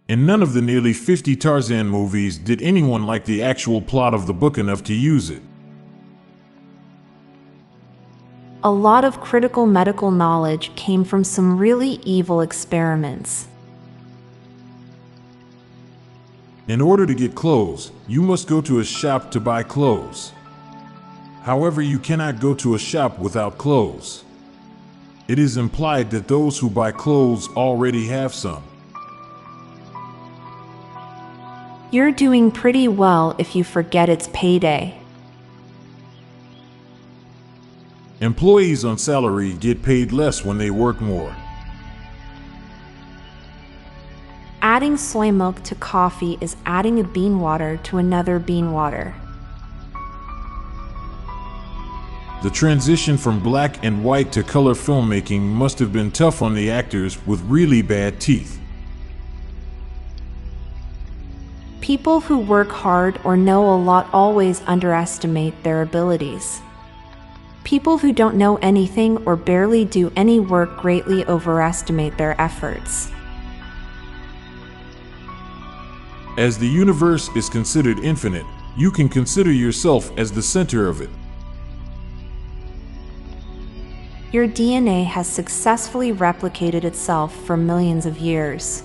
In none of the nearly 50 Tarzan movies did anyone like the actual plot of the book enough to use it. A lot of critical medical knowledge came from some really evil experiments. In order to get clothes, you must go to a shop to buy clothes. However, you cannot go to a shop without clothes. It is implied that those who buy clothes already have some. You're doing pretty well if you forget it's payday. Employees on salary get paid less when they work more. Adding soy milk to coffee is adding a bean water to another bean water. The transition from black and white to color filmmaking must have been tough on the actors with really bad teeth. People who work hard or know a lot always underestimate their abilities. People who don't know anything or barely do any work greatly overestimate their efforts. As the universe is considered infinite, you can consider yourself as the center of it. Your DNA has successfully replicated itself for millions of years.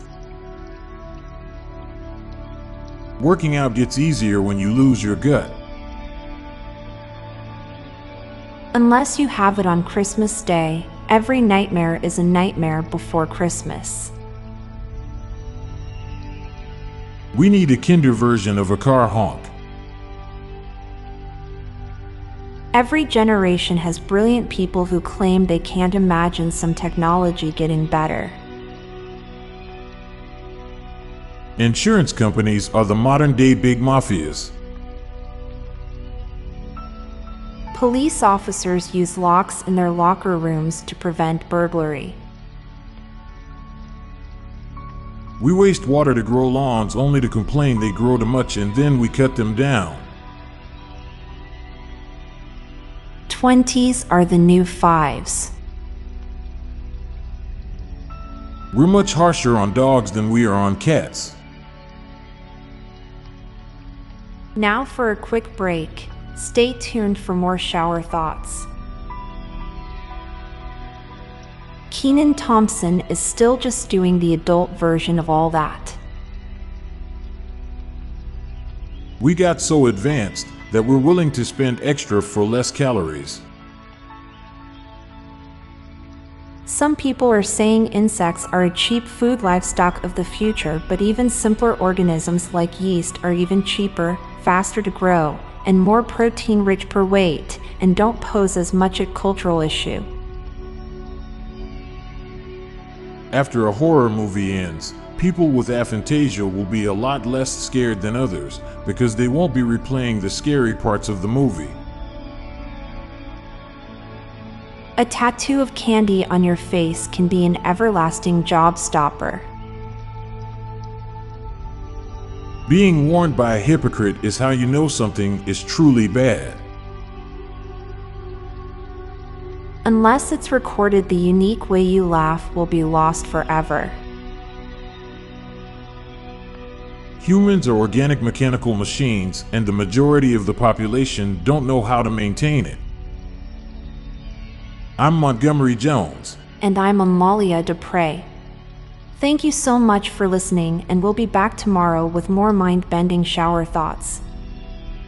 Working out gets easier when you lose your gut. Unless you have it on Christmas Day, every nightmare is a nightmare before Christmas. We need a kinder version of a car honk. Every generation has brilliant people who claim they can't imagine some technology getting better. Insurance companies are the modern-day big mafias. Police officers use locks in their locker rooms to prevent burglary. We waste water to grow lawns only to complain they grow too much and then we cut them down. 20s are the new 5s. We're much harsher on dogs than we are on cats. Now for a quick break. Stay tuned for more shower thoughts. Kenan Thompson is still just doing the adult version of all that. We got so advanced that we're willing to spend extra for less calories. Some people are saying insects are a cheap food livestock of the future, but even simpler organisms like yeast are even cheaper, faster to grow, and more protein-rich per weight, and don't pose as much a cultural issue. After a horror movie ends, people with aphantasia will be a lot less scared than others because they won't be replaying the scary parts of the movie. A tattoo of candy on your face can be an everlasting job stopper. Being warned by a hypocrite is how you know something is truly bad. Unless it's recorded, the unique way you laugh will be lost forever. Humans are organic mechanical machines, and the majority of the population don't know how to maintain it. I'm Montgomery Jones. And I'm Amalia Dupre. Thank you so much for listening, and we'll be back tomorrow with more mind-bending shower thoughts.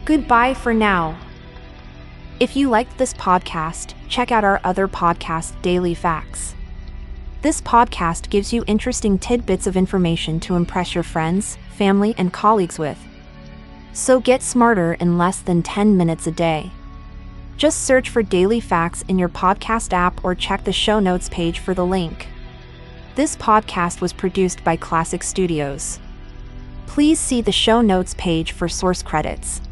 Goodbye for now. If you liked this podcast, check out our other podcast, Daily Facts. This podcast gives you interesting tidbits of information to impress your friends, family, and colleagues with. So get smarter in less than 10 minutes a day. Just search for Daily Facts in your podcast app or check the show notes page for the link. This podcast was produced by Klassic Studios. Please see the show notes page for source credits.